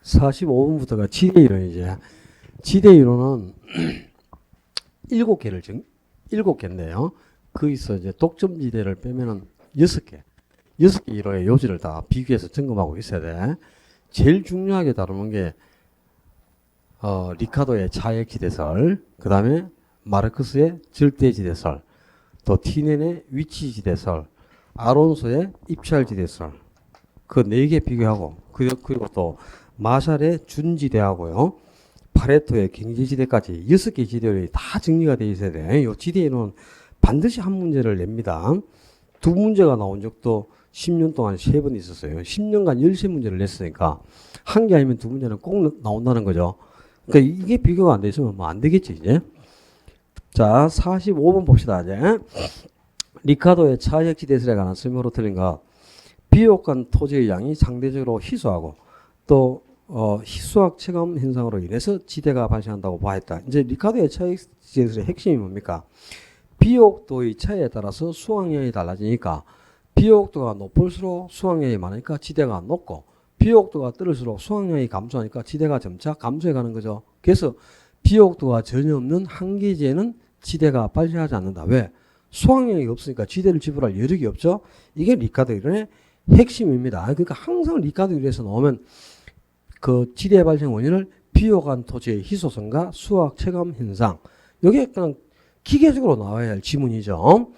45분부터가 지대 이론이지. 지대 이론은 7개인데요. 거기서 이제 독점지대를 빼면은 6개. 6개 이론의 요지를 다 비교해서 점검하고 있어야 돼. 제일 중요하게 다루는 게, 리카도의 차액지대설, 그 다음에 마르크스의 절대지대설, 또 티넨의 위치지대설, 아론소의 입찰지대설, 그 4개 비교하고, 그리고 또 마샬의 준지대하고요, 파레토의 경제지대까지 6개 지대율이 다 정리가 되어 있어야 돼. 이 지대에는 반드시 한 문제를 냅니다. 2문제가 나온 적도 10년 동안 3번 있었어요. 10년간 13문제를 냈으니까 한 개 아니면 2문제는 꼭 나온다는 거죠. 그러니까 이게 비교가 안 돼 있으면 뭐 안 되겠지, 이제. 자, 45번 봅시다, 이제. 리카도의 차액지대설에 관한 설명으로 틀린 것. 비옥한 토지의 양이 상대적으로 희소하고 또 희소학 체감 현상으로 인해서 지대가 발생한다고 보았다. 이제 리카도의 차액지대설의 핵심이 뭡니까? 비옥도의 차이에 따라서 수확량이 달라지니까 비옥도가 높을수록 수확량이 많으니까 지대가 높고 비옥도가 떨어질수록 수확량이 감소하니까 지대가 점차 감소해 가는 거죠. 그래서 비옥도가 전혀 없는 한계지에는 지대가 발생하지 않는다. 왜? 수확량이 없으니까 지대를 지불할 여력이 없죠. 이게 리카도 이론의 핵심입니다. 그러니까 항상 리카도 이론에서 나오면 그 지대 발생 원인을 비옥한 토지의 희소성과 수확 체감 현상, 이게 그냥 기계적으로 나와야 할 지문이죠.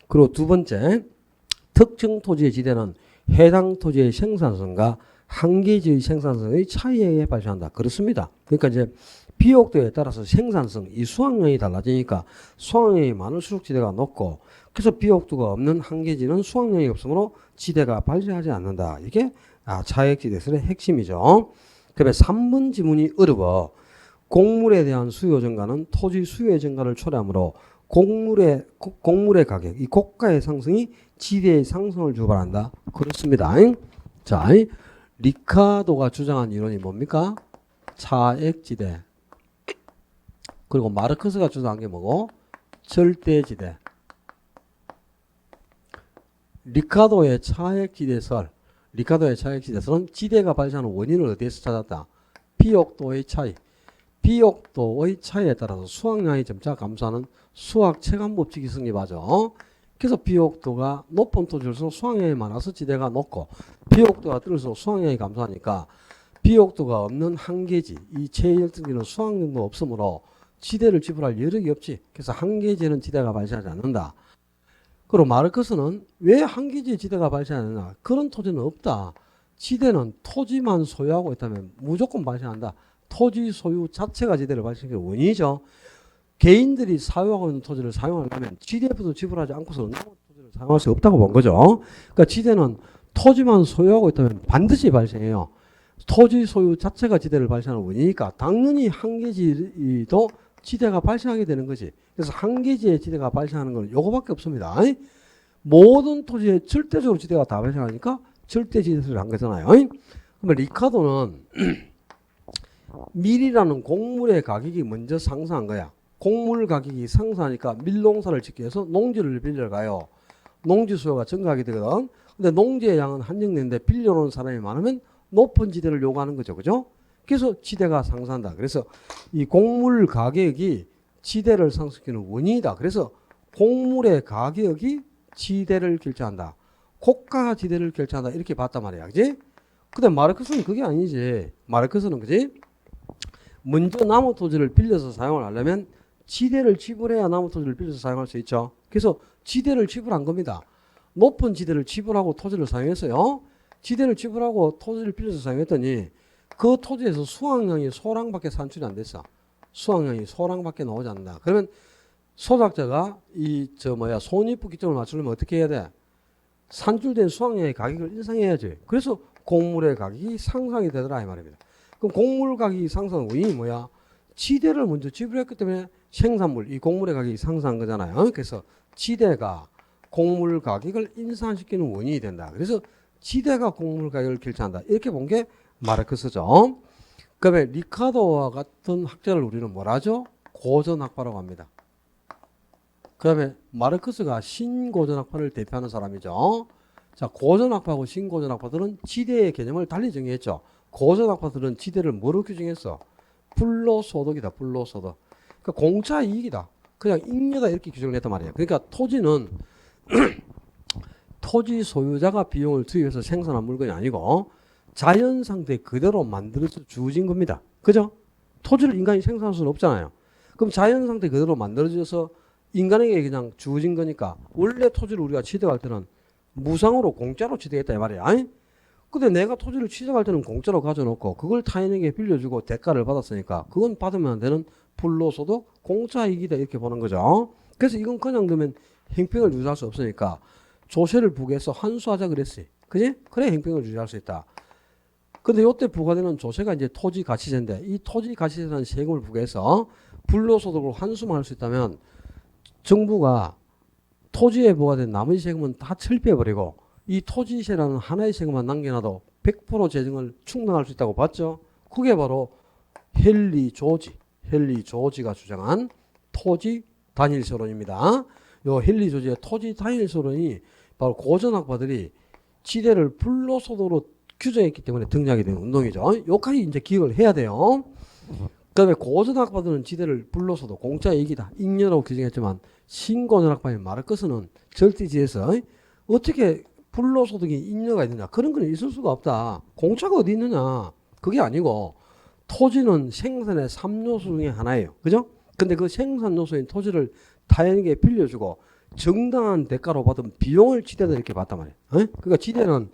그리고 두 번째, 특정 토지의 지대는 해당 토지의 생산성과 한계지의 생산성의 차이에 의해 발생한다. 그렇습니다. 그러니까 이제 비옥도에 따라서 생산성, 이 수확량이 달라지니까 수확량이 많을수록 지대가 높고, 그래서 비옥도가 없는 한계지는 수확량이 없으므로 지대가 발생하지 않는다. 이게 차액지대설의 핵심이죠. 그다음에 3번 지문이 어려워. 곡물에 대한 수요 증가는 토지 수요의 증가를 초래하므로 곡물의 가격, 이 고가의 상승이 지대의 상승을 유발한다. 그렇습니다. 자, 리카도가 주장한 이론이 뭡니까? 차액지대. 그리고 마르크스가 주장한 게 뭐고? 절대지대. 리카도의 차액지대설은 지대가 발생하는 원인을 어디에서 찾았다? 비옥도의 차이. 비옥도의 차이에 따라서 수확량이 점차 감소하는 수확 체감 법칙이 성립하죠. 그래서 비옥도가 높은 토지일수록 수확량이 많아서 지대가 높고, 비옥도가 떨어질수록 수확량이 감소하니까 비옥도가 없는 한계지, 이 제1등지는 수확량도 없으므로 지대를 지불할 여력이 없지. 그래서 한계지에는 지대가 발생하지 않는다. 그리고 마르크스는 왜 한계지에 지대가 발생하느냐? 그런 토지는 없다. 지대는 토지만 소유하고 있다면 무조건 발생한다. 토지 소유 자체가 지대를 발생하는 원인이죠. 개인들이 사용하고 있는 토지를 사용하려면 지대부터 지불하지 않고서는 토지를 사용할 수 없다고 본 거죠. 그러니까 지대는 토지만 소유하고 있다면 반드시 발생해요. 토지 소유 자체가 지대를 발생하는 원인이니까 당연히 한계지도 지대가 발생하게 되는 거지. 그래서 한계지에 지대가 발생하는 건 요거밖에 없습니다. 모든 토지에 절대적으로 지대가 다 발생하니까 절대지대설을 한 거잖아요. 그러면 리카도는 밀이라는 곡물의 가격이 먼저 상승한 거야. 곡물 가격이 상승하니까 밀농사를 짓기 위해서 농지를 빌려 가요. 농지 수요가 증가하게 되거든. 근데 농지의 양은 한정되는데 빌려오는 사람이 많으면 높은 지대를 요구하는 거죠. 그죠? 그래서 지대가 상승한다. 그래서 이 곡물 가격이 지대를 상승시키는 원인이다. 그래서 곡물의 가격이 지대를 결정한다. 고가 지대를 결정한다. 이렇게 봤단 말이야. 그지? 근데 마르크스는 그게 아니지. 마르크스는 그지? 먼저 나무 토지를 빌려서 사용을 하려면 지대를 지불해야 나무 토지를 빌려서 사용할 수 있죠. 그래서 지대를 지불한 겁니다. 높은 지대를 지불하고 토지를 사용했어요. 지대를 지불하고 토지를 빌려서 사용했더니 그 토지에서 수확량이 소량밖에 산출이 안 됐어. 수확량이 소량밖에 나오지 않는다. 그러면 소작자가 손익부 기점을 맞추려면 어떻게 해야 돼? 산출된 수확량의 가격을 인상해야지. 그래서 곡물의 가격이 상승이 되더라 이 말입니다. 그럼 곡물 가격이 상승한 원인이 뭐야? 지대를 먼저 지불했기 때문에 생산물, 이 곡물의 가격이 상승한 거잖아요. 그래서 지대가 곡물 가격을 인상시키는 원인이 된다. 그래서 지대가 곡물 가격을 결정한다. 이렇게 본 게 마르크스죠. 그다음에 리카도와 같은 학자를 우리는 뭐라 하죠? 고전학파라고 합니다. 그다음에 마르크스가 신고전학파를 대표하는 사람이죠. 자, 고전학파하고 신고전학파들은 지대의 개념을 달리 정의했죠. 고전 아파트는 지대를 뭐로 규정했어? 불로소득이다. 불로소득. 그러니까 공짜 이익이다. 그냥 잉여다 이렇게 규정을 했단 말이에요. 그러니까 토지는 토지 소유자가 비용을 투입해서 생산한 물건이 아니고 자연 상태 그대로 만들어서 주어진 겁니다. 그죠? 토지를 인간이 생산할 수는 없잖아요. 그럼 자연 상태 그대로 만들어져서 인간에게 그냥 주어진 거니까 원래 토지를 우리가 취득할 때는 무상으로 공짜로 취득했다 이 말이야. 아니? 근데 내가 토지를 취득할 때는 공짜로 가져놓고 그걸 타인에게 빌려주고 대가를 받았으니까 그건 받으면 안 되는 불로소득 공짜 이익이다 이렇게 보는 거죠. 그래서 이건 그냥 두면 행평을 유지할 수 없으니까 조세를 부과해서 환수하자 그랬어요. 그지? 그래 행평을 유지할 수 있다. 근데 이때 부과되는 조세가 이제 토지 가치세인데 이 토지 가치세라는 세금을 부과해서 불로소득으로 환수만 할 수 있다면 정부가 토지에 부과된 나머지 세금은 다 철폐해버리고 이 토지세라는 하나의 세금만 남겨놔도 100% 재정을 충당할 수 있다고 봤죠. 그게 바로 헨리 조지가 주장한 토지 단일세론입니다. 요 헨리 조지의 토지 단일세론이 바로 고전학파들이 지대를 불로소득으로 규정했기 때문에 등장하게 된 운동이죠. 요까지 이제 기억을 해야 돼요. 그다음에 고전학파들은 지대를 불로소득 공짜 이익이다 잉여라고 규정했지만 신고전학파인 마르크스는 절대지에서 어떻게 불로소득이 잉여가 있느냐 그런 건 있을 수가 없다. 공짜가 어디 있느냐 그게 아니고 토지는 생산의 3요소 중에 하나예요. 그죠? 근데 그 생산 요소인 토지를 타인에게 빌려주고 정당한 대가로 받은 비용을 지대다 이렇게 봤단 말이에요. 그러니까 지대는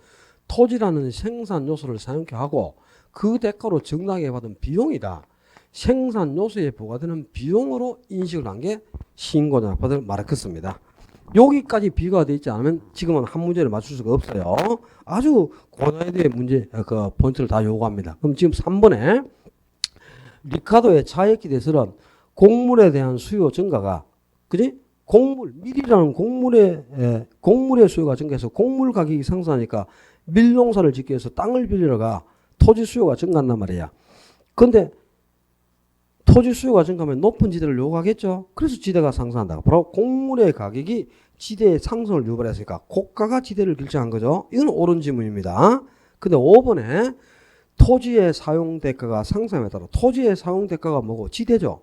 토지라는 생산 요소를 사용케 하고 그 대가로 정당하게 받은 비용이다. 생산 요소에 부과되는 비용으로 인식을 한 게 신고전학파들 마르크스입니다. 여기까지 비교가 되어 있지 않으면 지금은 한 문제를 맞출 수가 없어요. 아주 고난이도의 문제 그 포인트를 다 요구합니다. 그럼 지금 3번에 리카도의 차액기대설은 곡물에 대한 수요 증가가 그지? 밀이라는 곡물의 수요가 증가해서 곡물 가격이 상승하니까 밀농사를 짓기 위해서 땅을 빌리러가 토지 수요가 증가한단 말이야. 근데 토지 수요가 증가하면 높은 지대를 요구하겠죠. 그래서 지대가 상승한다. 바로 곡물의 가격이 지대의 상승을 유발했으니까 고가가 지대를 결정한 거죠. 이건 옳은 지문입니다. 근데 5번에 토지의 사용 대가가 상승함에 따라 토지의 사용 대가가 뭐고? 지대죠.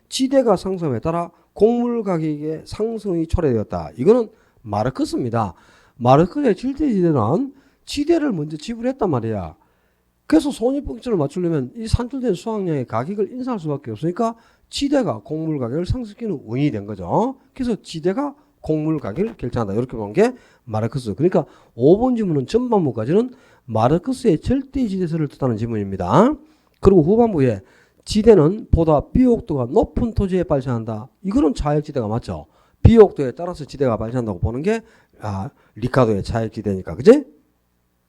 지대가 상승함에 따라 곡물 가격의 상승이 초래되었다. 이거는 마르크스입니다. 마르크스의 질대지대는 지대를 먼저 지불했단 말이야. 그래서 손익분기점을 맞추려면 이 산출된 수확량의 가격을 인상할 수밖에 없으니까 지대가 곡물 가격을 상승시키는 원인이 된 거죠. 그래서 지대가 곡물 가격을 결정한다. 이렇게 보는 게 마르크스. 그러니까 5번 지문은 전반부까지는 마르크스의 절대지대설을 뜻하는 지문입니다. 그리고 후반부에 지대는 보다 비옥도가 높은 토지에 발생한다. 이거는 차액지대가 맞죠. 비옥도에 따라서 지대가 발생한다고 보는 게 리카도의 차액지대니까. 그지?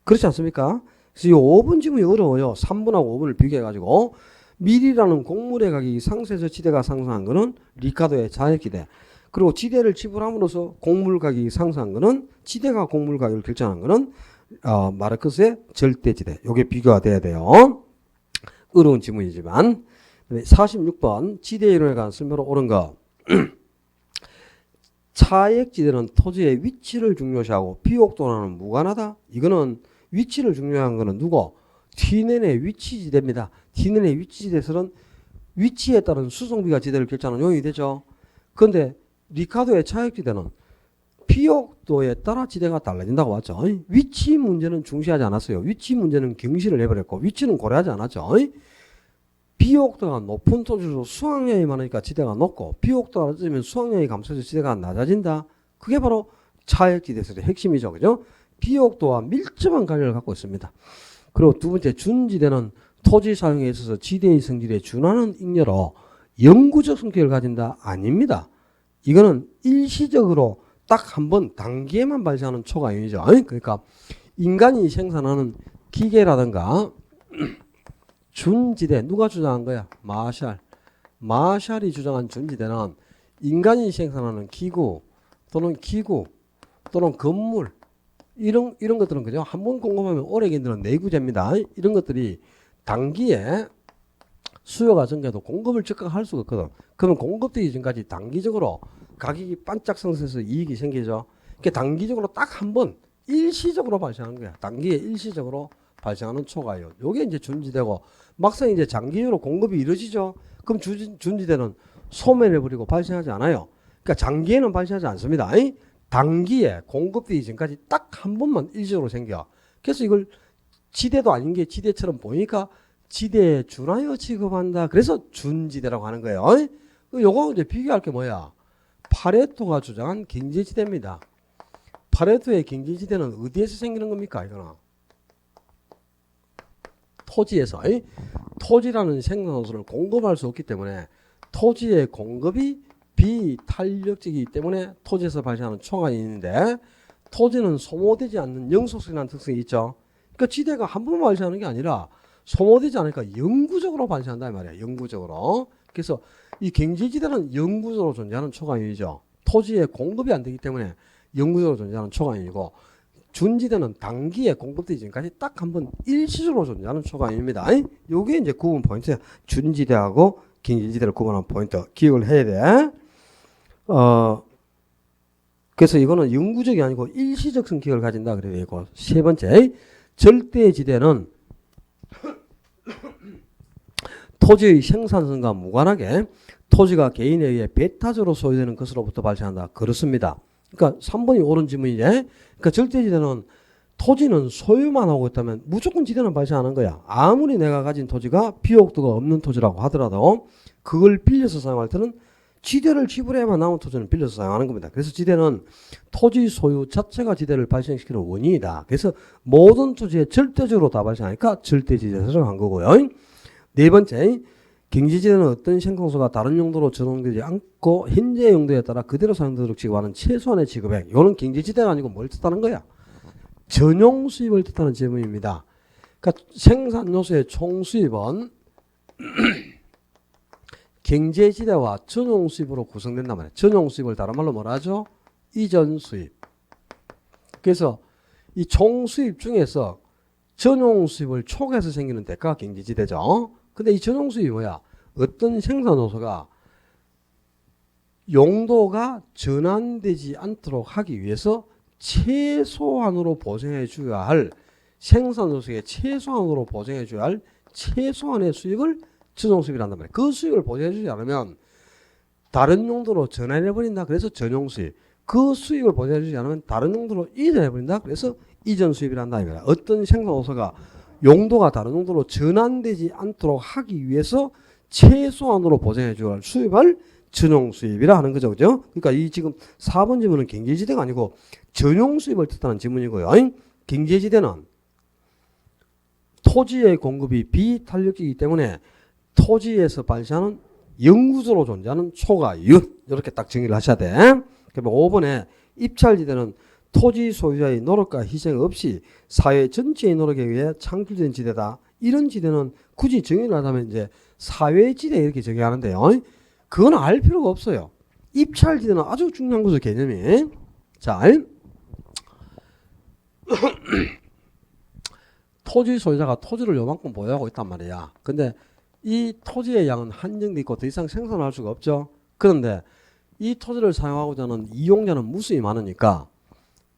그렇지 않습니까? 그래서 이 5번 지문이 어려워요. 3번하고 5번을 비교해가지고 밀이라는 곡물의 가격이 상승해서 지대가 상승한 거는 리카도의 차액지대. 그리고 지대를 지불함으로써 곡물 가격이 상승한 거는 지대가 곡물 가격을 결정한 거는 마르크스의 절대지대. 요게 비교가 돼야 돼요. 어려운 지문이지만 46번 지대이론에 관한 설명으로 옳은 거. 차액지대는 토지의 위치를 중요시하고 비옥도와는 무관하다. 이거는 위치를 중요한 거는 누구? Tnen의 위치지대입니다. Tnen의 위치지대에서는 위치에 따른 수송비가 지대를 결정하는 요인이 되죠. 그런데 리카도의 차액지대는 비옥도에 따라 지대가 달라진다고 봤죠. 위치 문제는 중시하지 않았어요. 위치 문제는 경시를 해버렸고 위치는 고려하지 않았죠. 비옥도가 높은 토지로 수확량이 많으니까 지대가 높고 비옥도가 낮으면 수확량이 감소해서 지대가 낮아진다. 그게 바로 차액지대설의 핵심이죠. 그죠? 비옥도와 밀접한 관련을 갖고 있습니다. 그리고 두 번째 준지대는 토지 사용에 있어서 지대의 성질에 준하는 잉여로 영구적 성격을 가진다. 아닙니다. 이거는 일시적으로 딱 한 번 단기에만 발생하는 초과이죠. 그러니까 인간이 생산하는 기계라든가 준지대 누가 주장한 거야? 마샬이 주장한 준지대는 인간이 생산하는 기구 또는 건물 이런 것들은 그죠? 한 번 공급하면 오래 견디는 내구재입니다. 이런 것들이 단기에 수요가 증가해도 공급을 즉각할 수가 없거든. 그러면 공급되기 전까지 단기적으로 가격이 반짝 상승해서 이익이 생기죠. 그러니까 단기적으로 딱 한 번 일시적으로 발생하는 거야. 단기에 일시적으로 발생하는 초과이윤. 요게 이제 준지대고 막상 이제 장기적으로 공급이 이루어지죠. 그럼 준지대는 소멸해버리고 발생하지 않아요. 그러니까 장기에는 발생하지 않습니다. 단기에 공급되기 전까지 딱 한 번만 일시적으로 생겨. 그래서 이걸 지대도 아닌 게 지대처럼 보이니까 지대에 준하여 취급한다. 그래서 준지대라고 하는 거예요. 요거 이제 비교할 게 뭐야? 파레토가 주장한 경제지대입니다. 파레토의 경제지대는 어디에서 생기는 겁니까? 이거는 토지에서. 토지라는 생산원소를 공급할 수 없기 때문에 토지의 공급이 비탄력적이기 때문에 토지에서 발생하는 초과이 있는데 토지는 소모되지 않는 영속성이라는 특성이 있죠. 그러니까 지대가 한 번만 발생하는 게 아니라 소모되지 않으니까 영구적으로 발생한다 이 말이야. 영구적으로. 그래서 이 경제지대는 영구적으로 존재하는 초과이윤이죠. 토지의 공급이 안 되기 때문에 영구적으로 존재하는 초과이윤이고 준지대는 단기에 공급되기 전까지 딱 한 번 일시적으로 존재하는 초과이윤입니다. 요게 이제 구분 포인트야. 준지대하고 경제지대를 구분하는 포인트 기억을 해야 돼. 그래서 이거는 영구적이 아니고 일시적 성격을 가진다 그래야 되고 세 번째 절대지대는 토지의 생산성과 무관하게 토지가 개인에 의해 배타적으로 소유되는 것으로부터 발생한다. 그렇습니다. 그러니까 3번이 옳은 질문이지. 그러니까 절대지대는 토지는 소유만 하고 있다면 무조건 지대는 발생하는 거야. 아무리 내가 가진 토지가 비옥도가 없는 토지라고 하더라도 그걸 빌려서 사용할 때는 지대를 지불해야만 남은 토지는 빌려서 사용하는 겁니다. 그래서 지대는 토지 소유 자체가 지대를 발생시키는 원인이다. 그래서 모든 토지에 절대적으로 다 발생하니까 절대지대를 한 거고요. 네 번째, 경제지대는 어떤 생성소가 다른 용도로 전용되지 않고 현재 용도에 따라 그대로 사용되도록 지급하는 최소한의 지급액. 이거는 경제지대가 아니고 뭘 뜻하는 거야? 전용 수입을 뜻하는 질문입니다. 그러니까 생산요소의 총수입은 경제지대와 전용 수입으로 구성된단 말이에요. 전용 수입을 다른 말로 뭐라 하죠? 이전 수입. 그래서 이 총수입 중에서 전용 수입을 초과해서 생기는 대가가 경제지대죠. 근데 이 전용 수입이 뭐야? 어떤 생산요소가 용도가 전환되지 않도록 하기 위해서 최소한으로 보증해 줘야 할 생산요소에 최소한으로 보증해 줘야 할 최소한의 수익을 전용 수입이란단 말이에요. 그 수익을 보증해 주지 않으면 다른 용도로 전환해 버린다. 그래서 전용 수입. 그 수익을 보증해 주지 않으면 다른 용도로 이전해 버린다. 그래서 이전 수입이란다 이거야. 어떤 생산요소가 용도가 다른 용도로 전환되지 않도록 하기 위해서 최소한으로 보증해 줘야 할 수입을 전용 수입이라 하는 거죠. 그죠? 그러니까 이 지금 4번 질문은 경제지대가 아니고 전용 수입을 뜻하는 질문이고요. 경제지대는 토지의 공급이 비탄력적이기 때문에 토지에서 발생하는 영구적으로 존재하는 초과이윤. 이렇게 딱 정의를 하셔야 돼. 그러면 5번에 입찰지대는 토지 소유자의 노력과 희생 없이 사회 전체의 노력에 의해 창출된 지대다. 이런 지대는 굳이 정의를 하자면 이제 사회지대 이렇게 정의하는데요. 그건 알 필요가 없어요. 입찰지대는 아주 중요한 거죠, 개념이. 자, 토지 소유자가 토지를 요만큼 보유하고 있단 말이야. 근데 이 토지의 양은 한정돼 있고 더 이상 생산할 수가 없죠. 그런데 이 토지를 사용하고자 하는 이용자는 무수히 많으니까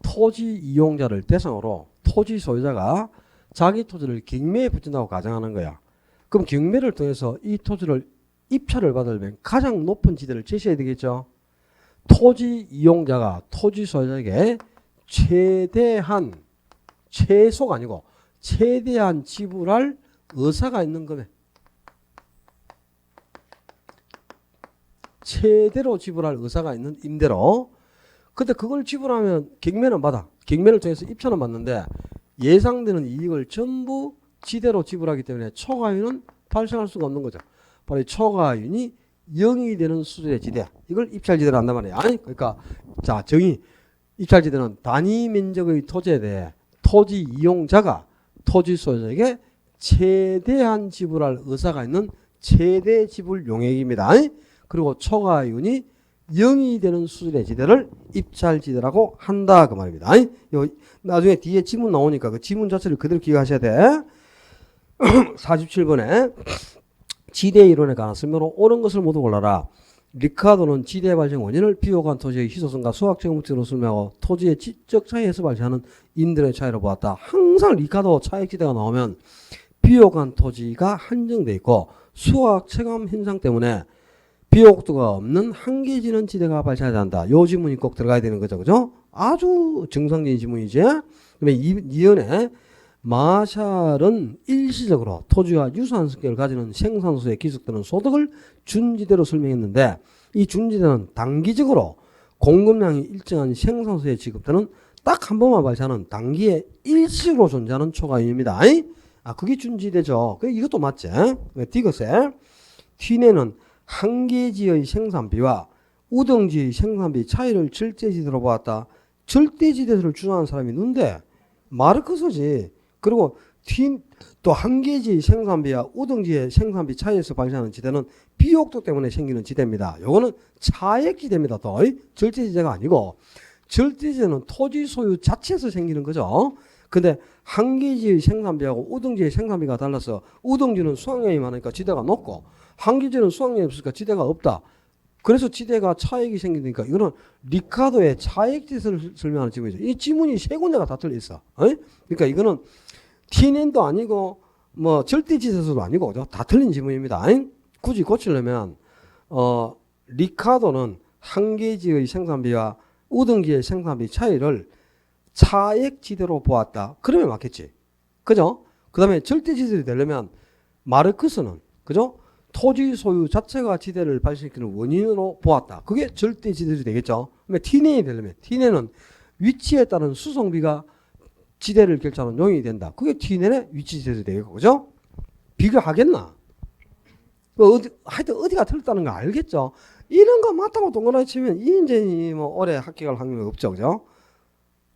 토지 이용자를 대상으로 토지 소유자가 자기 토지를 경매에 붙인다고 가정하는 거야. 그럼 경매를 통해서 이 토지를 입찰을 받으려면 가장 높은 지대를 제시해야 되겠죠. 토지 이용자가 토지 소유자에게 최대한 최소가 아니고 최대한 지불할 의사가 있는 거네. 최대로 지불할 의사가 있는 임대로. 근데 그걸 지불하면 경매는 받아. 경매를 통해서 입찰은 받는데 예상되는 이익을 전부 지대로 지불하기 때문에 초과이윤은 발생할 수가 없는 거죠. 바로 이 초과이윤이 0이 되는 수준의 지대. 이걸 입찰지대로 한단 말이에요. 아니, 그러니까 자, 정의. 입찰지대는 단위 면적의 토지에 대해 토지 이용자가 토지 소유자에게 최대한 지불할 의사가 있는 최대 지불 용액입니다. 그리고 초과이윤이 0이 되는 수준의 지대를 입찰지대라고 한다 그 말입니다. 나중에 뒤에 지문 나오니까 그 지문 자체를 그대로 기억하셔야 돼. 47번에 지대 이론에 관한 설명으로 옳은 것을 모두 골라라. 리카도는 지대 발생 원인을 비옥한 토지의 희소성과 수학적 목적으로 설명하고 토지의 지적 차이에서 발생하는 인들의 차이로 보았다. 항상 리카도 차액지대가 나오면 비옥한 토지가 한정돼 있고 수학 체감 현상 때문에 비옥도가 없는 한계지는 지대가 발생하지 않는다. 요 지문이 꼭 들어가야 되는 거죠. 그죠? 아주 정상적인 지문이지. 그다음에 이연에 마샬은 일시적으로 토지와 유사한 성격을 가지는 생산소에 기속되는 소득을 준지대로 설명했는데 이 준지대는 단기적으로 공급량이 일정한 생산소에 지급되는 딱 한 번만 발생하는 단기에 일시적으로 존재하는 초과이입니다. 그게 준지대죠. 이것도 맞지? 디귿에 T내는 한계지의 생산비와 우등지의 생산비 차이를 절대지대로 보았다. 절대지대를 주장하는 사람이 있는데 마르크스지. 그리고 또 한계지의 생산비와 우등지의 생산비 차이에서 발생하는 지대는 비옥도 때문에 생기는 지대입니다. 요거는 차액지대입니다. 또 절대지대가 아니고 절대지대는 토지 소유 자체에서 생기는 거죠. 근데 한계지의 생산비하고 우등지의 생산비가 달라서 우등지는 수확량이 많으니까 지대가 높고 한계지는 수확량이 없으니까 지대가 없다. 그래서 지대가 차액이 생기니까 이거는 리카도의 차액지대를 설명하는 지문이죠. 이 지문이 세 군데가 다 틀려 있어. 그러니까 이거는 T낸도 아니고 뭐 절대지대도 아니고 다 틀린 지문입니다. 굳이 고치려면 리카도는 한계지의 생산비와 우등지의 생산비 차이를 차액지대로 보았다. 그러면 맞겠지. 그죠? 그 다음에 절대지대로 되려면 마르크스는 그죠? 토지 소유 자체가 지대를 발생시키는 원인으로 보았다. 그게 절대지대로 되겠죠. 그러면 T낸이 되려면 T낸은 위치에 따른 수송비가 지대를 결정하는 요인이 된다. 그게 T낸의 위치지대로 되겠고, 그죠? 비교하겠나? 하여튼 어디가 틀렸다는 거 알겠죠? 이런 거 맞다고 동그라미 치면 이 인재이 뭐 올해 합격할 확률이 없죠, 그죠?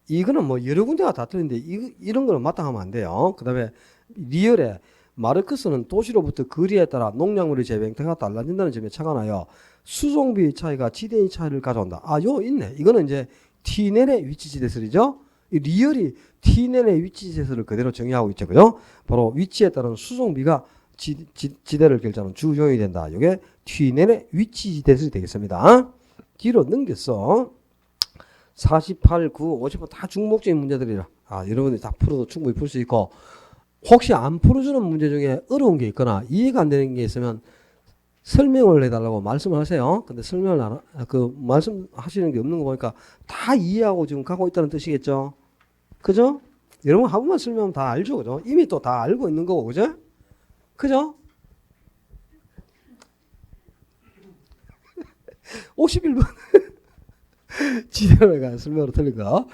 이거는 뭐 여러 군데가 다 틀린데 이런 거는 맞다 하면 안 돼요. 그 다음에 리얼에 마르크스는 도시로부터 거리에 따라 농작물의 재배 형태가 달라진다는 점에 착안하여 수송비 차이가 지대의 차이를 가져온다. 요 있네. 이거는 이제 T낸의 위치지대설이죠. 이 리얼이 T낸의 위치지대설을 그대로 정의하고 있죠. 그죠? 바로 위치에 따른 수송비가 지대를 결정하는 주 요인이 된다. 이게 T낸의 위치지대설이 되겠습니다. 뒤로 넘겼어. 48, 9, 50번 다 중복적인 문제들이라 여러분들이 다 풀어도 충분히 풀 수 있고 혹시 안 풀어주는 문제 중에 어려운 게 있거나 이해가 안 되는 게 있으면 설명을 해달라고 말씀을 하세요. 근데 설명을 말씀하시는 게 없는 거 보니까 다 이해하고 지금 가고 있다는 뜻이겠죠. 그죠? 여러분 한 번만 설명하면 다 알죠. 그죠? 이미 또 다 알고 있는 거고, 그죠? 그죠? 51번. 지대로에 관한 설명으로 틀린 거.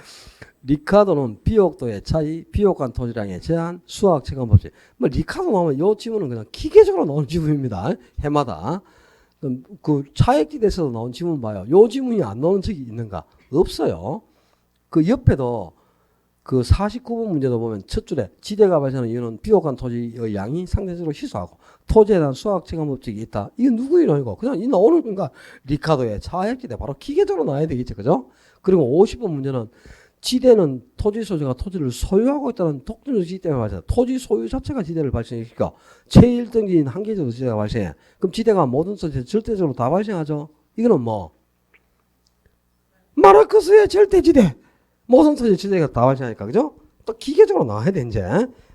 리카도는 비옥도의 차이, 비옥한 토지량의 제한, 수학 체감 법칙. 뭐 리카도 나오면 이 지문은 그냥 기계적으로 나오는 지문입니다. 해마다. 그 차액지대에서도 나온 지문 봐요. 이 지문이 안 나오는 적이 있는가? 없어요. 그 옆에도 그 49번 문제도 보면 첫 줄에 지대가 발생하는 이유는 비옥한 토지의 양이 상대적으로 희소하고 토지에 대한 수학 체감 법칙이 있다. 이게 누구 이론이고 그냥 이 나오는 건가? 리카도의 차액지대 바로 기계적으로 나와야 되겠죠. 그죠? 그리고 50번 문제는 지대는 토지 소유자가 토지를 소유하고 있다는 독점적 지대 때문에 발생한다. 토지 소유 자체가 지대를 발생시키니까 제1등기인 한계적으로 지대가 발생해. 그럼 지대가 모든 토지에 절대적으로 다 발생하죠. 이거는 뭐 마르크스의 절대지대. 모든 토지 지대가 다 발생하니까 그죠? 또 기계적으로 나와야 돼 이제.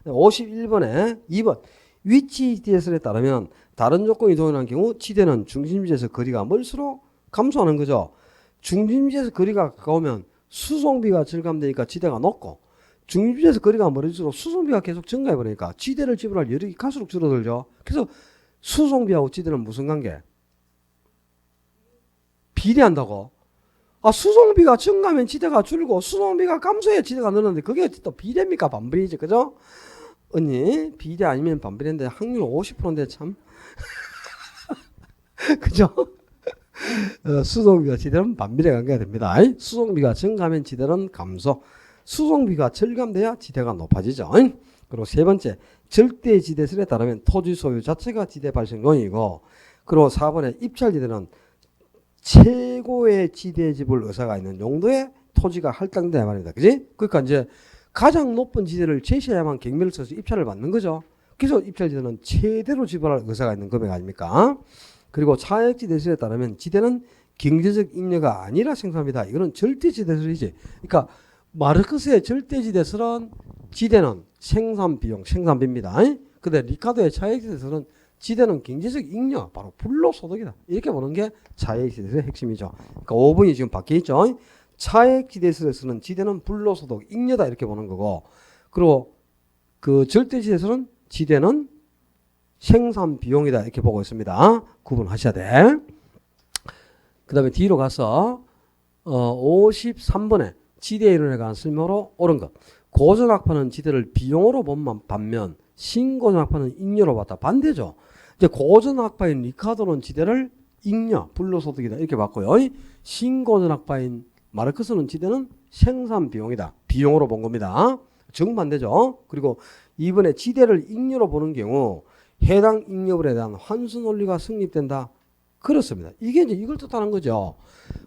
51번에 2번 위치지대설에 따르면 다른 조건이 동일한 경우 지대는 중심지에서 거리가 멀수록 감소하는 거죠. 중심지에서 거리가 가까우면 수송비가 절감되니까 지대가 높고 중심지에서 거리가 멀어질수록 수송비가 계속 증가해 버리니까 지대를 지불할 여력이 갈수록 줄어들죠. 그래서 수송비하고 지대는 무슨 관계? 비례한다고. 수송비가 증가하면 지대가 줄고 수송비가 감소해야 지대가 늘었는데 그게 또 비례입니까? 반비례지. 그죠? 언니 비례 아니면 반비례인데 확률 50%인데 참 그죠? 수송비가 지대는 반비례 관계가 됩니다. 수송비가 증가하면 지대는 감소, 수송비가 절감돼야 지대가 높아지죠. 그리고 세 번째 절대지대설에 따르면 토지 소유 자체가 지대 발생 요인이고, 그리고 4번에 입찰지대는 최고의 지대 지불 의사가 있는 용도의 토지가 할당된다 말입니다. 그지? 그러니까 이제 가장 높은 지대를 제시해야만 경매를 써서 입찰을 받는 거죠. 그래서 입찰지대는 최대로 지불할 의사가 있는 금액 아닙니까? 그리고 차액지대설에 따르면 지대는 경제적 잉여가 아니라 생산합니다. 이거는 절대지대설이지. 그러니까 마르크스의 절대지대설은 지대는 생산비용, 생산비입니다. 근데 리카도의 차액지대설은 지대는 경제적 잉여, 바로 불로소득이다. 이렇게 보는 게 차액지대설의 핵심이죠. 그러니까 5번이 지금 바뀌어 있죠. 차액지대설에서는 지대는 불로소득, 잉여다 이렇게 보는 거고, 그리고 그 절대지대설은 지대는 생산비용이다 이렇게 보고 있습니다. 구분하셔야 돼. 그 다음에 뒤로 가서 53번에 지대 이론에 관한 설명으로 옳은 것. 고전학파는 지대를 비용으로 본 반면 신고전학파는 잉여로 봤다. 반대죠. 이제 고전학파인 리카도는 지대를 잉여, 불로소득이다 이렇게 봤고요. 신고전학파인 마르크스는 지대는 생산비용이다. 비용으로 본 겁니다. 정반대죠. 그리고 이번에 지대를 잉여로 보는 경우 해당 잉여물에 대한 환수 논리가 성립된다. 그렇습니다. 이게 이제 이걸 뜻하는 거죠.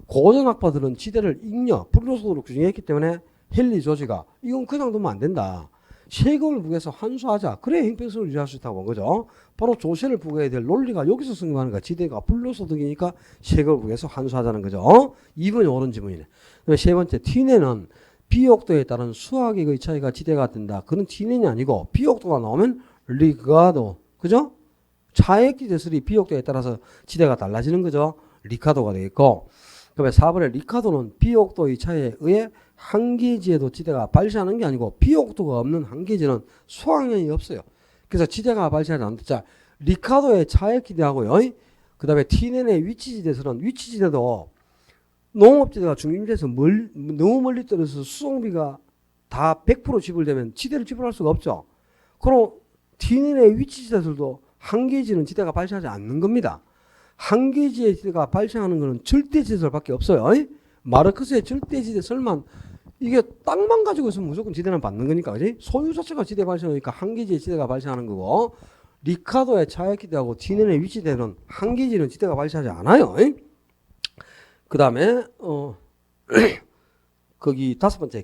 고전학파들은 지대를 잉여, 불로소득으로 규정했기 때문에 헨리 조지가 이건 그냥 두면 안 된다. 세금을 부과해서 환수하자. 그래야 형평성을 유지할 수 있다고 본 거죠. 바로 조세를 부과해야 될 논리가 여기서 성립하는 거야. 지대가 불로소득이니까 세금을 부과해서 환수하자는 거죠. 2번이 옳은 지문이네. 세 번째, 티내는 비옥도에 따른 수학액의 차이가 지대가 된다. 그런 티내이 아니고 비옥도가 나오면 리카도, 그죠? 차액지대설이 비옥도에 따라서 지대가 달라지는 거죠. 리카도가 되겠고, 그다음에 4번에 리카도는 비옥도의 차이에 의해 한계지에도 지대가 발생하는 게 아니고 비옥도가 없는 한계지는 수학량이 없어요. 그래서 지대가 발생하지 않는다. 자, 리카도의 차액지대하고요. 그 다음에 티넨의 위치지대설은 위치지대도 농업지대가 중심지대에서 너무 멀리 떨어져서 수송비가 다 100% 지불되면 지대를 지불할 수가 없죠. 그럼 티넨의 위치지대설도 한계지는 지대가 발생하지 않는 겁니다. 한계지의 지대가 발생하는 것은 절대지대설밖에 없어요. 마르크스의 절대지대설만 이게 땅만 가지고 있으면 무조건 지대는 받는 거니까, 그지? 소유 자체가 지대 발생하니까 한계지의 지대가 발생하는 거고, 리카도의 차액지대하고 티넨의 위치지대는 한계지는 지대가 발생하지 않아요. 그 다음에 거기 5번째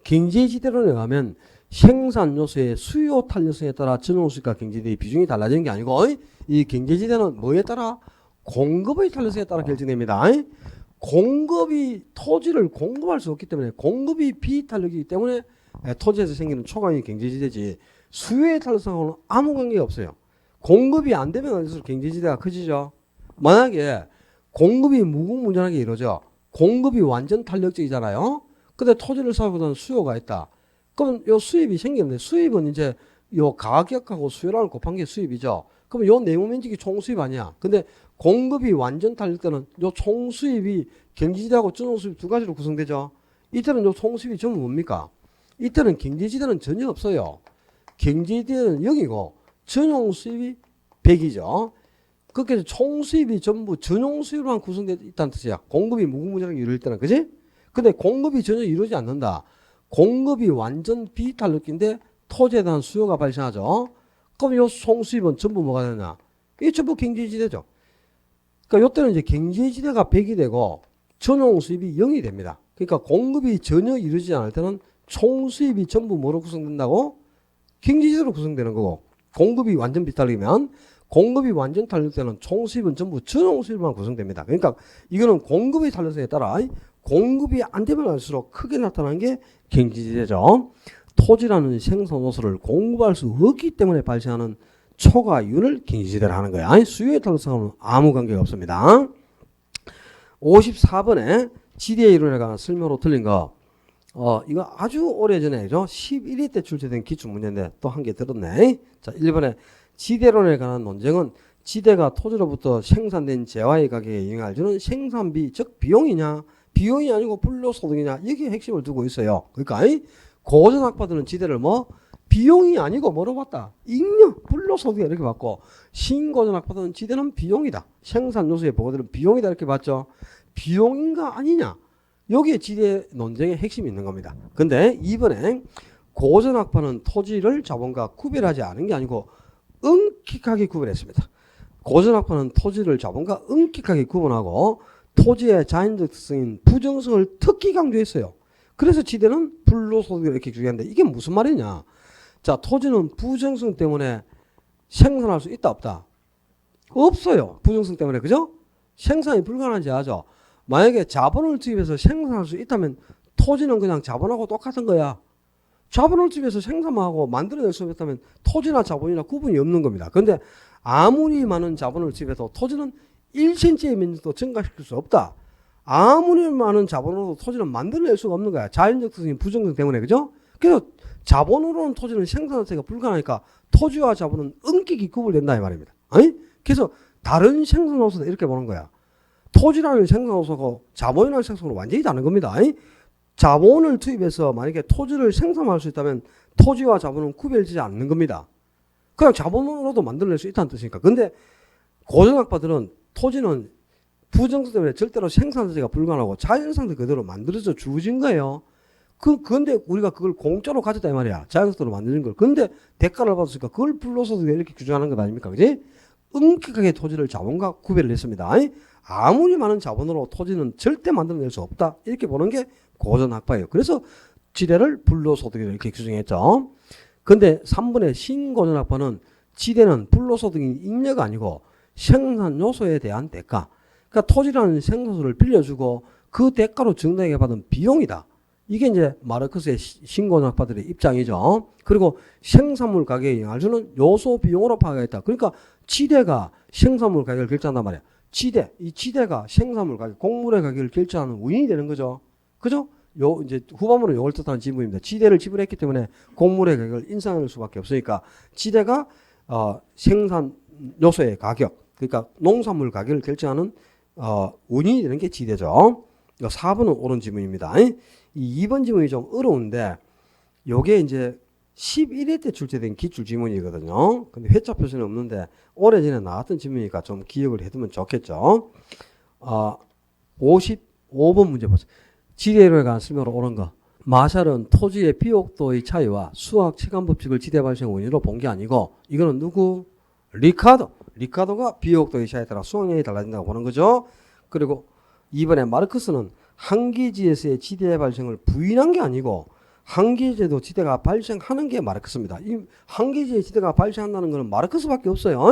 경제지대론에 가면 생산 요소의 수요 탄력성에 따라 전용수익과 경제지대의 비중이 달라지는 게 아니고 이 경제지대는 뭐에 따라? 공급의 탄력성에 따라 결정됩니다. 공급이 토지를 공급할 수 없기 때문에 공급이 비탄력이기 때문에 토지에서 생기는 초강이 경제지대지 수요의 탄력성하고는 아무 관계가 없어요. 공급이 안 되면 어디서 경제지대가 커지죠. 만약에 공급이 무궁무진하게 이루어져 공급이 완전 탄력적이잖아요. 근데 토지를 사고는 수요가 있다. 그럼 요 수입이 생기는데 수입은 이제 요 가격하고 수요량을 곱한 게 수입이죠. 그럼 요 내부면적이 총수입 아니야. 근데 공급이 완전 탄력 때는 요 총수입이 경제지대하고 전용수입 두 가지로 구성되죠. 이때는 요 총수입이 전부 뭡니까? 이때는 경제지대는 전혀 없어요. 경제지대는 0이고 전용수입이 100이죠. 그렇게 총수입이 전부 전용수입으로만 구성되어 있다는 뜻이야. 공급이 무궁무진하게 이루어질 때는, 그지? 근데 공급이 전혀 이루어지지 않는다. 공급이 완전 비탄력인데 토지에 대한 수요가 발생하죠. 그럼 요 총수입은 전부 뭐가 되냐? 이게 전부 경제지대죠. 그러니까 요때는 이제 경제지대가 100이 되고 전용수입이 0이 됩니다. 그러니까 공급이 전혀 이루어지지 않을 때는 총수입이 전부 뭐로 구성된다고? 경제지대로 구성되는 거고, 공급이 완전 비탄력이면 공급이 완전 탄력 때는 총수입은 전부 전용수입만 구성됩니다. 그러니까 이거는 공급의 탄력성에 따라 공급이 안 되면 할수록 크게 나타나는 게 경제지대죠. 토지라는 생산 요소를 공급할 수 없기 때문에 발생하는 초과이윤을 경제지대로 하는 거야. 수요의 탄력성은 아무 관계가 없습니다. 54번에 지대 이론에 관한 설명으로 틀린 거. 이거 아주 오래전에죠. 11회 때 출제된 기출문제인데 또 한 개 들었네. 자, 1번에 지대론에 관한 논쟁은 지대가 토지로부터 생산된 재화의 가격에 영향을 주는 생산비, 즉 비용이냐, 비용이 아니고 불로소득이냐, 여기에 핵심을 두고 있어요. 그러니까 고전학파들은 지대를 뭐 비용이 아니고 뭐로 봤다? 잉여, 불로소득 이렇게 봤고, 신고전학파들은 지대는 비용이다. 생산 요소에 보고되는 비용이다 이렇게 봤죠. 비용인가 아니냐? 여기에 지대 논쟁의 핵심이 있는 겁니다. 근데 이번에 고전학파는 토지를 자본과 구별하지 않은 게 아니고 엄격하게 구별했습니다. 고전학파는 토지를 자본과 엄격하게 구분하고 토지의 자연적 특성인 부정성을 특히 강조했어요. 그래서 지대는 불로소득을 이렇게 규정했는데 이게 무슨 말이냐? 자, 토지는 부정성 때문에 생산할 수 있다 없다? 없어요. 부정성 때문에. 그죠? 생산이 불가능하지 하죠. 만약에 자본을 투입해서 생산할 수 있다면 토지는 그냥 자본하고 똑같은 거야. 자본을 투입해서 생산하고 만들어낼 수 있다면 토지나 자본이나 구분이 없는 겁니다. 그런데 아무리 많은 자본을 투입해도 토지는 1cm의 면적도 증가시킬 수 없다. 아무리 많은 자본으로도 토지는 만들어낼 수가 없는 거야. 자연적 특성인 부정성 때문에. 그죠? 그래서 자본으로는 토지는 생산자체가 불가능하니까 토지와 자본은 엄격히 구분된다 이 말입니다. 아니? 그래서 다른 생산 요소도 이렇게 보는 거야. 토지라는 생산 요소고 자본이라는 생산 요소는 완전히 다른 겁니다. 아니? 자본을 투입해서 만약에 토지를 생산할 수 있다면 토지와 자본은 구별되지 않는 겁니다. 그냥 자본으로도 만들어낼 수 있다는 뜻이니까. 근데 고전학파들은 토지는 부정성 때문에 절대로 생산 자체가 불가능하고 자연상태 그대로 만들어져 주어진 거예요. 근데 우리가 그걸 공짜로 가졌다 이 말이야. 자연상태로 만드는 걸. 근데 대가를 받았으니까 그걸 불로소득에 이렇게 규정하는 것 아닙니까? 그지? 엄격하게 토지를 자본과 구별을 했습니다. 아무리 많은 자본으로 토지는 절대 만들어낼 수 없다. 이렇게 보는 게 고전학파예요. 그래서 지대를 불로소득으로 이렇게 규정했죠. 근데 3번의 신고전학파는 지대는 불로소득인 잉여가 아니고 생산 요소에 대한 대가. 그러니까 토지라는 생산소를 빌려주고 그 대가로 정당하게 받은 비용이다. 이게 이제 마르크스의 신고전학파들의 입장이죠. 그리고 생산물 가격에 영향을 주는 요소 비용으로 파악했다. 그러니까 지대가 생산물 가격을 결정한단 말이야. 이 지대가 생산물 가격, 곡물의 가격을 결정하는 원인이 되는 거죠. 그죠? 이제 후반부로 요걸 뜻하는 지문입니다. 지대를 지불했기 때문에 곡물의 가격을 인상할 수밖에 없으니까 지대가 생산 요소의 가격, 그러니까 농산물 가격을 결정하는 원인이 되는 게 지대죠. 4번은 옳은 지문입니다. 이 2번 지문이 좀 어려운데 요게 이제 11회 때 출제된 기출 지문이거든요. 근데 회차 표시는 없는데 오래전에 나왔던 지문이니까 좀 기억을 해두면 좋겠죠. 55번 문제 보세요. 지대에 관한 설명으로 옳은 거. 마샬은 토지의 비옥도의 차이와 수학 체감 법칙을 지대 발생 원인으로 본 게 아니고 이거는 누구? 리카도가 비옥도의 차이에 따라 수학량이 달라진다고 보는 거죠. 그리고 이번에 마르크스는 한기지에서의 지대 발생을 부인한 게 아니고 한기지에도 지대가 발생하는 게 마르크스입니다. 이 한기지에 지대가 발생한다는 것은 마르크스밖에 없어요.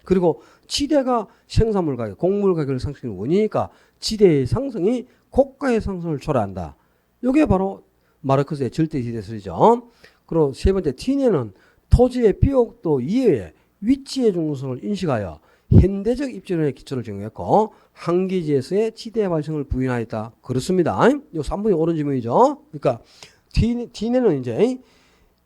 그리고 지대가 생산물 가격, 곡물 가격을 상승시키는 원인이니까 지대의 상승이 고가의 상승을 초래한다. 이게 바로 마르크스의 절대지대설이죠. 그리고 세 번째 티네는 토지의 비옥도 이외에 위치의 중요성을 인식하여 현대적 입지론의 기초를 제공했고 한기지에서의 지대 발생을 부인하였다. 그렇습니다. 이 3번이 옳은 지문이죠. 그러니까 티네는 이제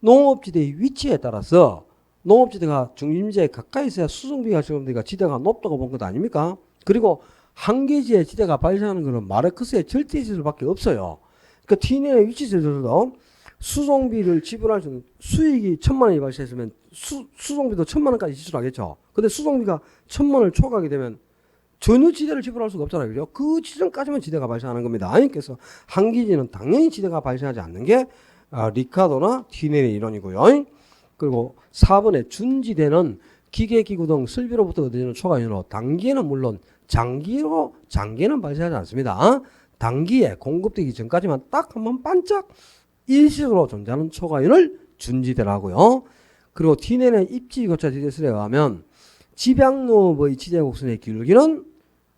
농업지대의 위치에 따라서 농업지대가 중심지에 가까이 있어야 수송비가 적용되니까 지대가 높다고 본 것 아닙니까? 그리고 한기지에 지대가 발생하는 것은 마르크스의 절대지수밖에 없어요. 그러니까 티네의 위치에서도 수송비를 지불할 수 있는 수익이 1,000만 원이 발생했으면 수송비도 1,000만 원까지 지출하겠죠. 근데 수송비가 1,000만 원을 초과하게 되면 전혀 지대를 지불할 수가 없잖아요. 그죠? 그 지점까지만 지대가 발생하는 겁니다. 그래서 한기지는 당연히 지대가 발생하지 않는 게 리카도나 티네의 이론이고요. 그리고 4번의 준지대는 기계기구 등 설비로부터 얻어지는 초과인으로 단기에는 물론 장기에는 발생하지 않습니다. 단기에 공급되기 전까지만 딱 한번 반짝 일시적으로 존재하는 초과인을 준지대라고요. 그리고 티네의 입지거차 지대설에 의하면 집약농업의 지대곡선의 기울기는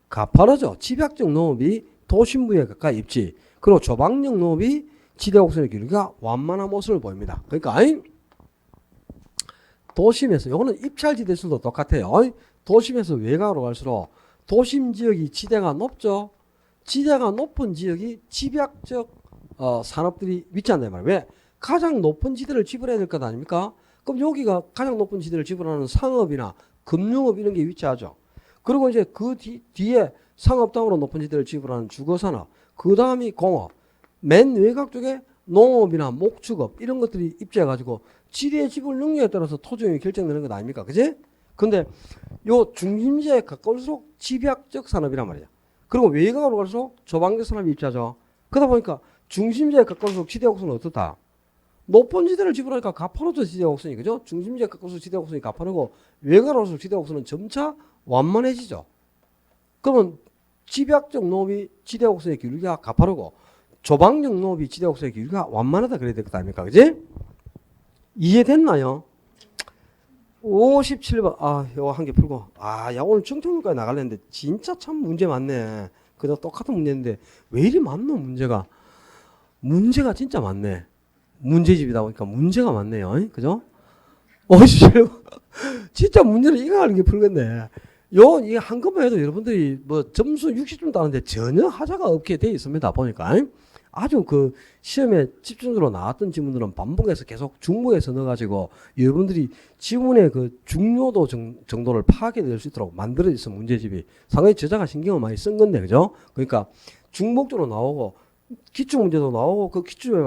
가파르죠. 집약적 농업이 도심부에 가까이 있지. 그리고 조방적 농업이 지대곡선의 기울기가 완만한 모습을 보입니다. 그러니까 도심에서 이거는 입찰지대설도 똑같아요. 도심에서 외곽으로 갈수록 도심 지역이 지대가 높죠. 지대가 높은 지역이 집약적 산업들이 위치한다 말이에요. 왜? 가장 높은 지대를 지불해야 될 것 아닙니까? 그럼 여기가 가장 높은 지대를 지불하는 상업이나 금융업 이런 게 위치하죠. 그리고 이제 그 뒤에 상업 다음으로 높은 지대를 지불하는 주거산업, 그 다음이 공업, 맨 외곽 쪽에 농업이나 목축업 이런 것들이 입지해가지고 지대 지불 능력에 따라서 토지용이 결정되는 것 아닙니까? 그지? 근데 요 중심지에 가까울수록 집약적 산업이란 말이야. 그리고 외곽으로 갈수록 조방적 산업이 입지하죠. 그러다 보니까 중심지에 가까울수록 지대 곡선은 어떻다? 높은 지대를 지불하니까 가파르죠. 지대 곡선이. 그죠? 중심지에 가까울수록 지대 곡선이 가파르고 외곽으로 갈수록 지대 곡선은 점차 완만해지죠. 그러면 집약적 농업이 지대 곡선의 기울기가 가파르고 조방적 농업이 지대 곡선의 기울기가 완만하다 그래야 될 것 아닙니까? 그지? 이해됐나요? 57번. 아, 요거 한 개 풀고. 아, 야, 오늘 정통문과에 나갈랬는데 진짜 참 문제 많네. 그저 똑같은 문제인데 왜 이리 많노, 문제가. 문제가 진짜 많네. 문제집이다 보니까 문제가 많네요. 그죠? 57번. 진짜 문제를 이거하는 게 풀겠네. 이게 한꺼번에 해도 여러분들이 뭐 점수 60점 따는데 전혀 하자가 없게 돼 있습니다. 보니까. 아주 그 시험에 집중적으로 나왔던 지문들은 반복해서 계속 중복해서 넣어가지고 여러분들이 지문의 그 중요도 정도를 파악해낼 수 있도록 만들어져 있어. 문제집이 상당히 저자가 신경을 많이 쓴 건데, 그죠? 그러니까 중복적으로 나오고 기출 문제도 나오고 그 기출에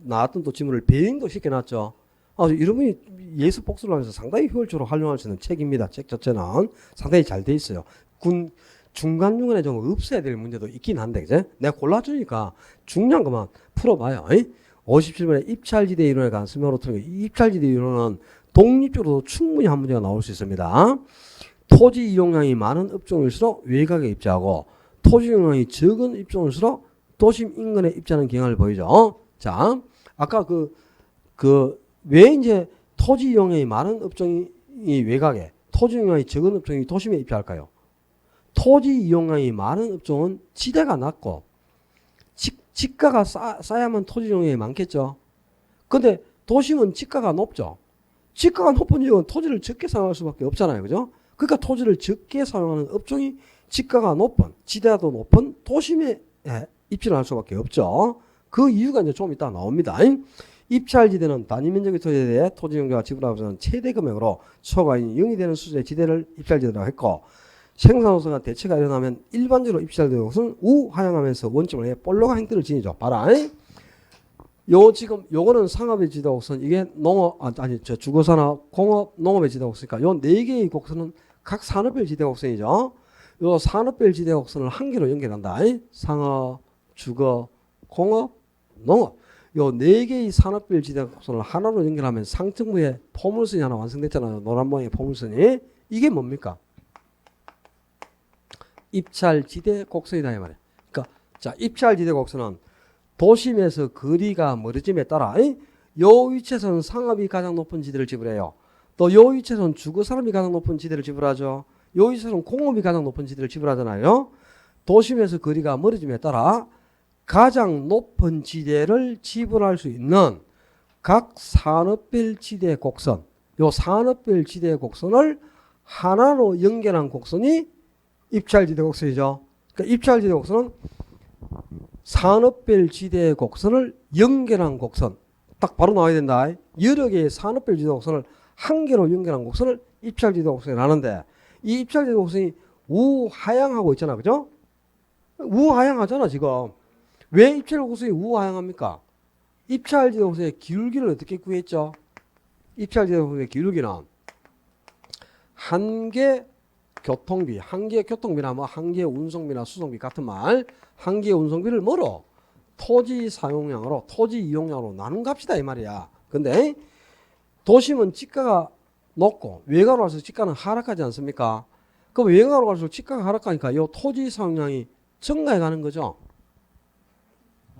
나왔던 또 지문을 배행도 시켜놨죠. 여러분이 예습 복습을 하면서 상당히 효율적으로 활용할 수 있는 책입니다. 책 자체는 상당히 잘 돼 있어요. 중간중간에 좀 없애야 될 문제도 있긴 한데, 그제? 내가 골라주니까 중요한 것만 풀어봐요. 57번에 입찰지대 이론에 관한 설명으로 틀은 이 입찰지대 이론은 독립적으로도 충분히 한 문제가 나올 수 있습니다. 토지 이용량이 많은 업종일수록 외곽에 입지하고 토지 이용량이 적은 업종일수록 도심 인근에 입지하는 경향을 보이죠. 자, 아까 왜 이제 토지 이용량이 많은 업종이 외곽에, 토지 이용량이 적은 업종이 도심에 입지할까요? 토지 이용량이 많은 업종은 지대가 낮고 지가가 싸야만 토지 이용량이 많겠죠. 근데 도심은 지가가 높죠. 지가가 높은 지역은 토지를 적게 사용할 수밖에 없잖아요. 그죠? 그러니까 토지를 적게 사용하는 업종이 지가가 높은, 지대도 높은 도심에 입지를 할 수밖에 없죠. 그 이유가 이제 좀 이따 나옵니다. 입찰지대는 단위 면적의 토지에 대해 토지 용도가 지불하고서는 최대 금액으로 초과인이 0이 되는 수준의 지대를 입찰지대라고 했고, 생산호소가 대체가 일어나면 일반적으로 입찰되는 것은 우하향하면서 원점을 해 볼록한 행태를 지니죠. 봐라. 요거는 상업의 지대 곡선, 이게 주거산업, 공업, 농업의 지대 곡선이니까 요 네 개의 곡선은 각 산업별 지대 곡선이죠. 요 산업별 지대 곡선을 한 개로 연결한다. 상업, 주거, 공업, 농업. 요 네 개의 산업별 지대 곡선을 하나로 연결하면 상층부에 포물선이 하나 완성됐잖아요. 노란 모양의 포물선이. 이게 뭡니까? 입찰지대 곡선이다 이 말이에요. 그러니까 자, 입찰지대 곡선은 도심에서 거리가 멀어짐에 따라 요 위치에서는 상업이 가장 높은 지대를 지불해요. 또 요 위치에서는 주거산업이 가장 높은 지대를 지불하죠. 요 위치에서는 공업이 가장 높은 지대를 지불하잖아요. 도심에서 거리가 멀어짐에 따라 가장 높은 지대를 지불할 수 있는 각 산업별 지대 곡선, 요 산업별 지대 곡선을 하나로 연결한 곡선이 입찰지대 곡선이죠. 그러니까 입찰지대 곡선은 산업별 지대 곡선을 연결한 곡선. 딱 바로 나와야 된다. 여러 개의 산업별 지대 곡선을 한 개로 연결한 곡선을 입찰지대 곡선이 라는데, 이 입찰지대 곡선이 우하향하고 있잖아. 그죠? 우하향하잖아, 지금. 왜 입찰지대 곡선이 우하향합니까? 입찰지대 곡선의 기울기를 어떻게 구했죠? 입찰지대 곡선의 기울기는 한계 교통비, 한계 교통비나 뭐 한계 운송비나 수송비 같은 말, 한계 운송비를 뭐로? 토지 사용량으로, 토지 이용량으로 나눈 값이다 이 말이야. 근데 도심은 지가가 높고 외곽으로 갈수록 지가는 하락하지 않습니까? 그럼 외곽으로 갈수록 지가가 하락하니까 이 토지 사용량이 증가해 가는 거죠.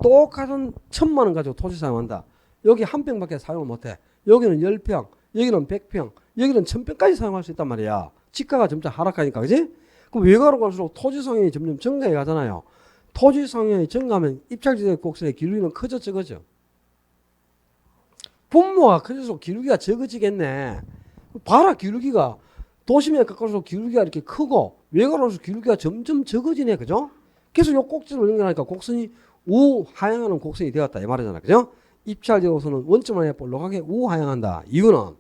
똑같은 1000만 원 가지고 토지 사용한다. 여기 한 평밖에 사용을 못해. 여기는 10평, 여기는 100평, 여기는 1000평까지 사용할 수 있단 말이야. 지가가 점차 하락하니까, 그지? 그럼 외곽으로 갈수록 토지 성향이 점점 증가해 가잖아요. 토지 성향이 증가하면 입찰지대 곡선의 기울기는 커져 적어져. 분모가 커질수록 기울기가 적어지겠네. 봐라, 기울기가 도심에 가까울수록 기울기가 이렇게 크고 외곽으로 갈수록 기울기가 점점 적어지네, 그죠? 그래서 요 꼭지를 연결하니까 곡선이 우하향하는 곡선이 되었다 이 말이잖아, 그죠? 입찰지대 곡선은 원점을 해 볼록하게 우하향한다. 이유는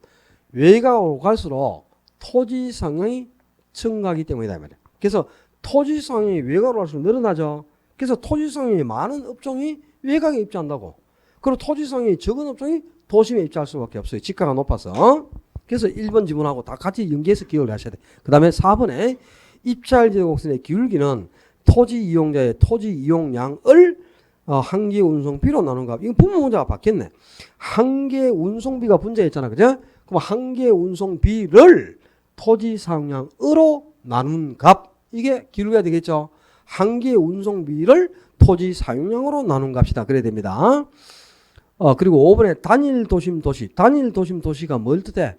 외곽으로 갈수록 토지 상향이 증가하기 때문이다 이 말이야. 그래서 토지 상향이 외곽으로 갈수록 늘어나죠. 그래서 토지 상향이 많은 업종이 외곽에 입지한다고. 그리고 토지 상향이 적은 업종이 도심에 입지할 수밖에 없어요. 지가가 높아서. 그래서 1번 지문하고 다 같이 연계해서 기억을 하셔야 돼. 그 다음에 4번에 입찰지대 곡선의 기울기는 토지 이용자의 토지 이용량을 한계 운송비로 나눈 값. 이거 분모 문제가 바뀌었네. 한계 운송비가 분자했잖아, 그죠? 그럼 한계 운송비를 토지 사용량으로 나눈 값, 이게 기울기가 되겠죠. 한계 운송비를 토지 사용량으로 나눈 값이다. 그래야 됩니다. 그리고 5번에 단일 도심 도시. 단일 도심 도시가 뭘 뜻해?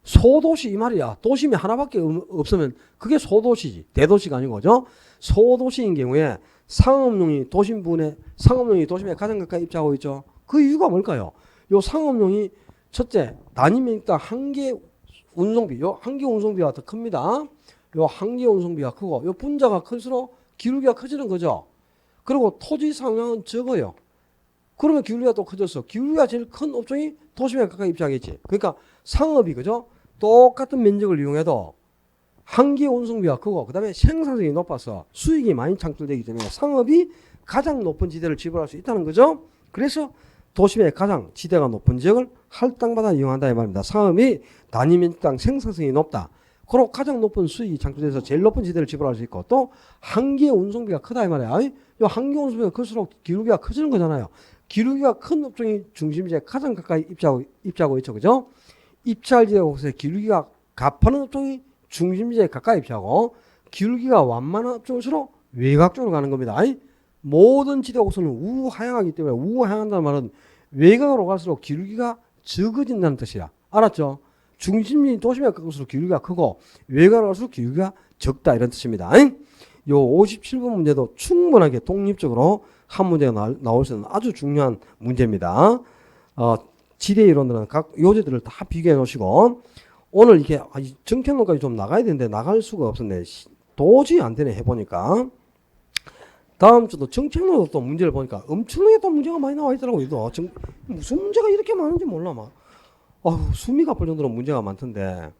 소도시 이 말이야. 도심이 하나밖에 없으면 그게 소도시지. 대도시가 아니고, 그죠? 소도시인 경우에 상업용이 도심에 가장 가까이 입주하고 있죠. 그 이유가 뭘까요? 요 상업용이 첫째, 단위면적 한계 운송비, 요 한계 운송비가 더 큽니다. 요 한계 운송비가 크고, 요 분자가 클수록 기울기가 커지는 거죠. 그리고 토지 상황은 적어요. 그러면 기울기가 또 커졌어. 기울기가 제일 큰 업종이 도심에 가까이 입주하겠지. 그러니까 상업이, 그죠? 똑같은 면적을 이용해도 한계 운송비가 크고, 그 다음에 생산성이 높아서 수익이 많이 창출되기 때문에 상업이 가장 높은 지대를 지불할 수 있다는 거죠. 그래서 도심의 가장 지대가 높은 지역을 할당받아 이용한다 이 말입니다. 상업이 단위 면적당 생산성이 높다. 그리고 가장 높은 수익이 창출돼서 제일 높은 지대를 지불할 수 있고, 또 한계 운송비가 크다 이 말이야. 이 한계 운송비가 클수록 기울기가 커지는 거잖아요. 기울기가 큰 업종이 중심지에 가장 가까이 입주하고 있죠. 그죠? 입찰 지역에서 기울기가 가파른 업종이 중심지에 가까이 입주하고, 기울기가 완만한 업종일수록 외곽 쪽으로 가는 겁니다. 모든 지대 곡선은 우하향하기 때문에, 우하향한다는 말은 외곽으로 갈수록 기울기가 적어진다는 뜻이야. 알았죠? 중심지 도심에 가까울수록 기울기가 크고, 외곽으로 갈수록 기울기가 적다 이런 뜻입니다. 요 57번 문제도 충분하게 독립적으로 한 문제가 나올 수 있는 아주 중요한 문제입니다. 지대 이론들은 각 요제들을 다 비교해 놓으시고, 오늘 이게 정평론까지 좀 나가야 되는데 나갈 수가 없었네. 도저히 안 되네 해보니까. 다음 주도 정평론도 또 문제를 보니까 엄청나게 또 문제가 많이 나와 있더라고요. 무슨 문제가 이렇게 많은지 몰라 막. 숨이 가쁠 정도로 문제가 많던데.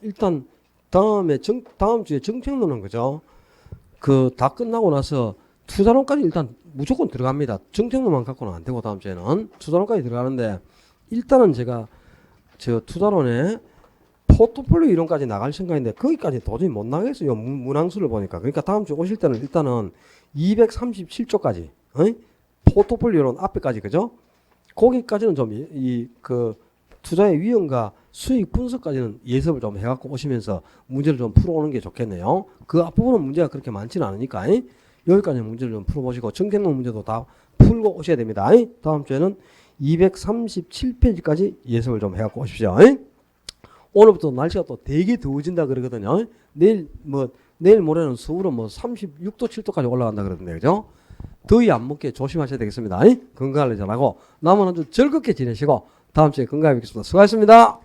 일단 다음 주에 정평론은, 그죠? 다 끝나고 나서 투자론까지 일단 무조건 들어갑니다. 정평론만 갖고는 안 되고 다음 주에는 투자론까지 들어가는데, 일단은 제가 저 투자론에 포트폴리오 이론까지 나갈 생각인데 거기까지 도저히 못 나가겠어요. 문항수를 보니까. 그러니까 다음 주 오실 때는 일단은 237조까지 포트폴리오 이론 앞에까지, 그죠? 거기까지는 좀 투자의 위험과 수익 분석까지는 예습을 좀 해갖고 오시면서 문제를 좀 풀어오는 게 좋겠네요. 그 앞부분은 문제가 그렇게 많지는 않으니까 여기까지 문제를 좀 풀어보시고 정평론 문제도 다 풀고 오셔야 됩니다. 다음 주에는 237페이지까지 예습을 좀 해갖고 오십시오. 오늘부터 날씨가 또 되게 더워진다 그러거든요. 내일 모레는 서울은 36도, 7도까지 올라간다 그러던데, 그죠? 더위 안 먹게 조심하셔야 되겠습니다. 건강관리 잘하고 남은 한 주 즐겁게 지내시고 다음 주에 건강히 뵙겠습니다. 수고하셨습니다.